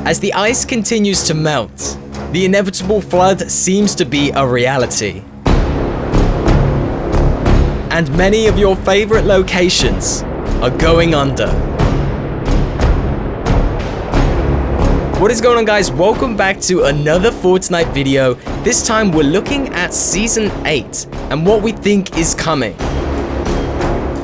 As the ice continues to melt, the inevitable flood seems to be a reality. And many of your favorite locations are going under. What is going on, guys? Welcome back to another Fortnite video. This time we're looking at Season 8 and what we think is coming.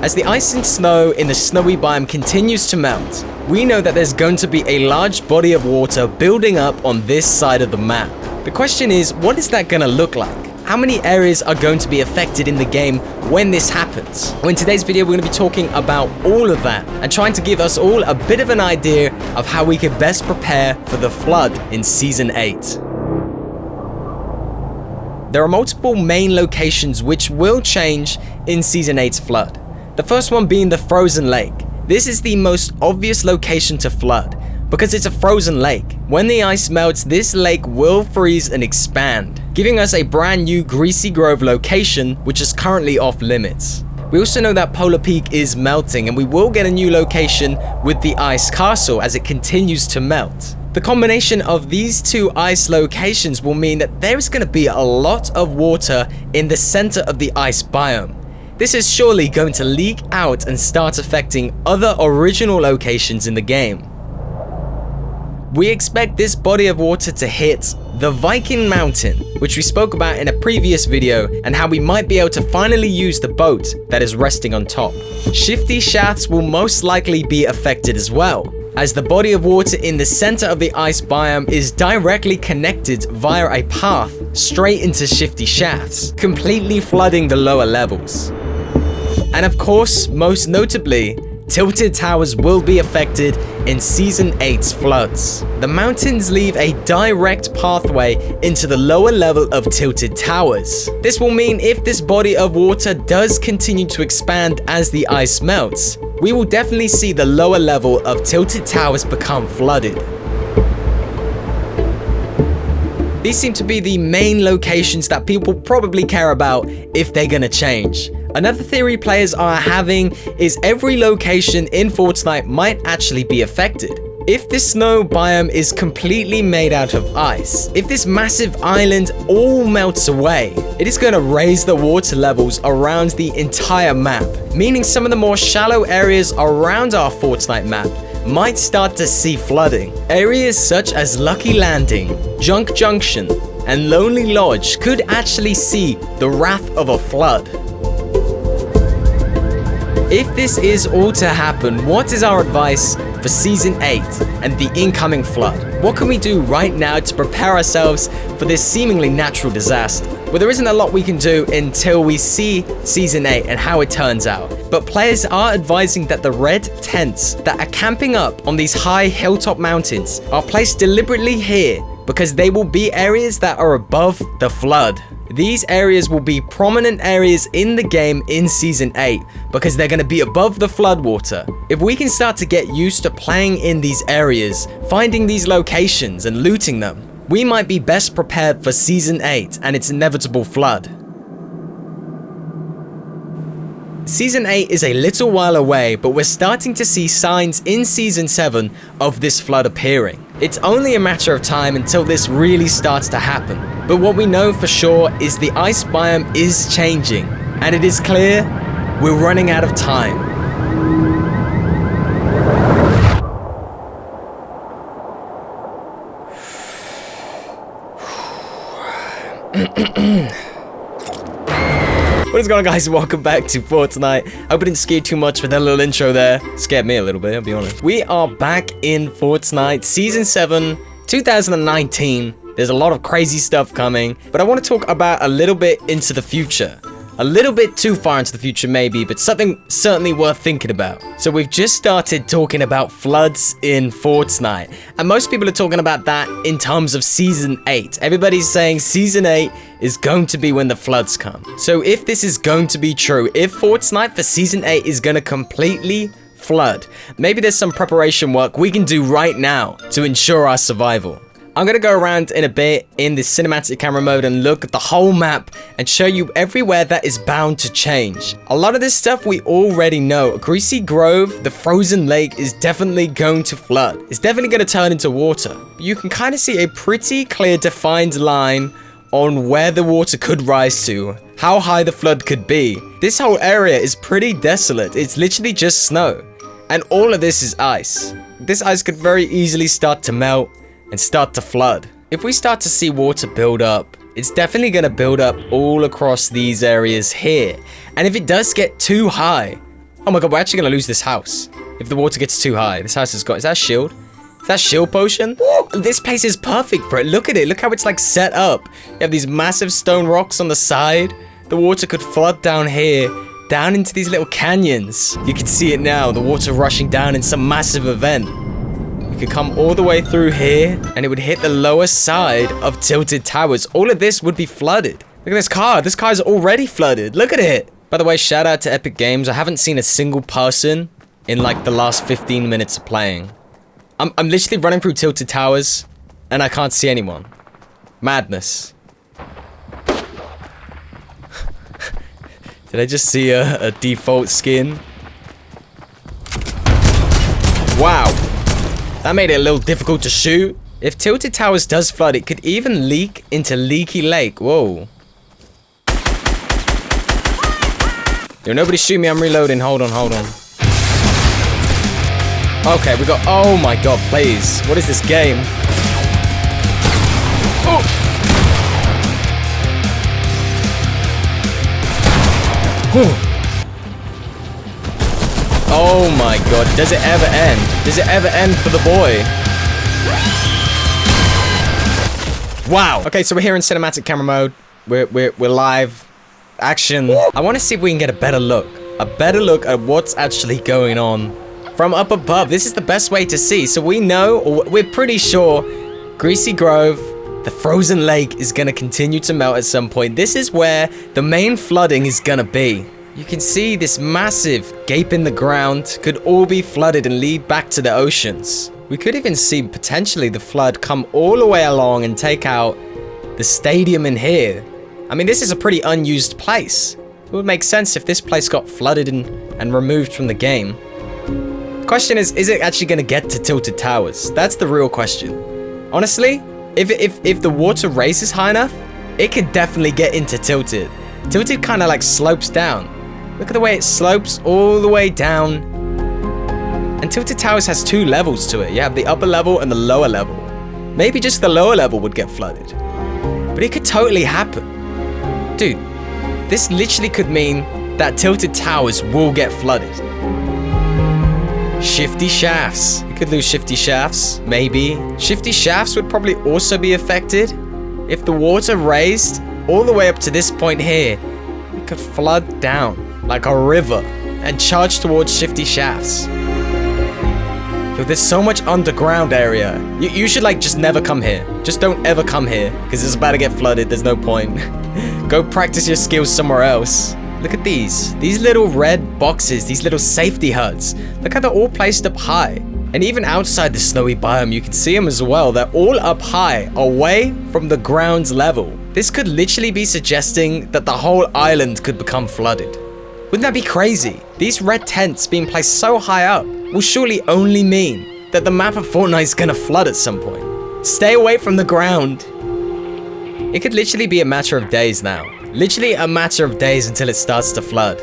As the ice and snow in the snowy biome continues to melt, we know that there's going to be a large body of water building up on this side of the map. The question is, what is that going to look like? How many areas are going to be affected in the game when this happens? Well, in today's video, we're going to be talking about all of that and trying to give us all a bit of an idea of how we can best prepare for the flood in Season 8. There are multiple main locations which will change in Season 8's flood. The first one being the frozen lake. This is the most obvious location to flood because it's a frozen lake. When the ice melts, this lake will freeze and expand, giving us a brand new Greasy Grove location, which is currently off limits. We also know that Polar Peak is melting, and we will get a new location with the Ice Castle as it continues to melt. The combination of these two ice locations will mean that there is going to be a lot of water in the center of the ice biome. This is surely going to leak out and start affecting other original locations in the game. We expect this body of water to hit the Viking Mountain, which we spoke about in a previous video, and how we might be able to finally use the boat that is resting on top. Shifty Shafts will most likely be affected as well, as the body of water in the center of the ice biome is directly connected via a path straight into Shifty Shafts, completely flooding the lower levels. And of course, most notably, Tilted Towers will be affected in Season 8's floods. The mountains leave a direct pathway into the lower level of Tilted Towers. This will mean if this body of water does continue to expand as the ice melts, we will definitely see the lower level of Tilted Towers become flooded. These seem to be the main locations that people probably care about if they're gonna change. Another theory players are having is every location in Fortnite might actually be affected. If this snow biome is completely made out of ice, if this massive island all melts away, it is going to raise the water levels around the entire map, meaning some of the more shallow areas around our Fortnite map might start to see flooding. Areas such as Lucky Landing, Junk Junction, and Lonely Lodge could actually see the wrath of a flood. If this is all to happen, what is our advice for Season 8 and the incoming flood? What can we do right now to prepare ourselves for this seemingly natural disaster? Well, there isn't a lot we can do until we see Season 8 and how it turns out. But players are advising that the red tents that are camping up on these high hilltop mountains are placed deliberately here because they will be areas that are above the flood. These areas will be prominent areas in the game in Season 8 because they're going to be above the floodwater. If we can start to get used to playing in these areas, finding these locations and looting them, we might be best prepared for Season 8 and its inevitable flood. Season 8 is a little while away, but we're starting to see signs in Season 7 of this flood appearing. It's only a matter of time until this really starts to happen. But what we know for sure is the ice biome is changing, and it is clear we're running out of time. What is going on, guys? Welcome back to Fortnite. I hope I didn't scare you too much with that little intro there. Scared me a little bit, I'll be honest. We are back in Fortnite Season 7, 2019. There's a lot of crazy stuff coming, but I want to talk about a little bit into the future. A little bit too far into the future maybe, but something certainly worth thinking about. So we've just started talking about floods in Fortnite, and most people are talking about that in terms of Season 8. Everybody's saying Season 8 is going to be when the floods come. So if this is going to be true, if Fortnite for Season 8 is going to completely flood, maybe there's some preparation work we can do right now to ensure our survival. I'm gonna go around in a bit in the cinematic camera mode and look at the whole map and show you everywhere that is bound to change. A lot of this stuff we already know. Greasy Grove, the frozen lake, is definitely going to flood. It's definitely gonna turn into water. You can kind of see a pretty clear defined line on where the water could rise to, how high the flood could be. This whole area is pretty desolate. It's literally just snow. And all of this is ice. This ice could very easily start to melt and start to flood. If we start to see water build up, it's definitely going to build up all across these areas here. And if it does get too high, oh my god, we're actually going to lose this house. If the water gets too high, this house has got, is that a shield? Is that a shield potion? Woo! This place is perfect for it. Look at it. Look how it's like set up. You have these massive stone rocks on the side. The water could flood down here, down into these little canyons. You can see it now, the water rushing down in some massive event. You could come all the way through here, and it would hit the lower side of Tilted Towers. All of this would be flooded. Look at this car. This car is already flooded. Look at it. By the way, shout out to Epic Games. I haven't seen a single person in like the last 15 minutes of playing. I'm literally running through Tilted Towers, and I can't see anyone. Madness. Did I just see a default skin? Wow. That made it a little difficult to shoot. If Tilted Towers does flood, it could even leak into Leaky Lake. Whoa. Yo, nobody shoot me. I'm reloading. Hold on, hold on. Okay, we got... Oh my god, please. What is this game? Oh! Oh my god, does it ever end? Does it ever end for the boy? Wow. Okay, so we're here in cinematic camera mode. We're live. Action. I want to see if we can get a better look. A better look at what's actually going on from up above. This is the best way to see. So we know, or we're pretty sure, Greasy Grove, the frozen lake, is going to continue to melt at some point. This is where the main flooding is going to be. You can see this massive gape in the ground could all be flooded and lead back to the oceans. We could even see potentially the flood come all the way along and take out the stadium in here. I mean, this is a pretty unused place. It would make sense if this place got flooded and removed from the game. The question is it actually going to get to Tilted Towers? That's the real question. Honestly, if the water raises high enough, it could definitely get into Tilted. Tilted kind of like slopes down. Look at the way it slopes all the way down. And Tilted Towers has two levels to it. You have the upper level and the lower level. Maybe just the lower level would get flooded. But it could totally happen. Dude, this literally could mean that Tilted Towers will get flooded. Shifty shafts. You could lose shifty shafts, maybe. Shifty shafts would probably also be affected. If the water raised all the way up to this point here, it could flood down like a river and charge towards shifty shafts. Yo, there's so much underground area. You should like just never come here. Just don't ever come here because it's about to get flooded. There's no point. Go practice your skills somewhere else. Look at these little red boxes, these little safety huts. Look how they're all placed up high. And even outside the snowy biome, you can see them as well. They're all up high, away from the ground's level. This could literally be suggesting that the whole island could become flooded. Wouldn't that be crazy? These red tents being placed so high up will surely only mean that the map of Fortnite is gonna flood at some point. Stay away from the ground. It could literally be a matter of days now. Literally a matter of days until it starts to flood.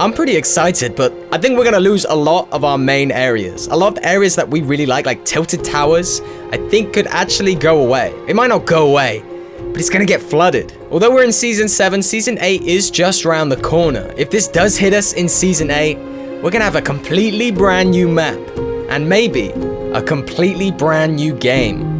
I'm pretty excited, but I think we're gonna lose a lot of our main areas. A lot of areas that we really like Tilted Towers, I think could actually go away. It might not go away, but it's gonna get flooded. Although we're in Season 7, Season 8 is just around the corner. If this does hit us in Season 8, we're gonna have a completely brand new map. And maybe a completely brand new game.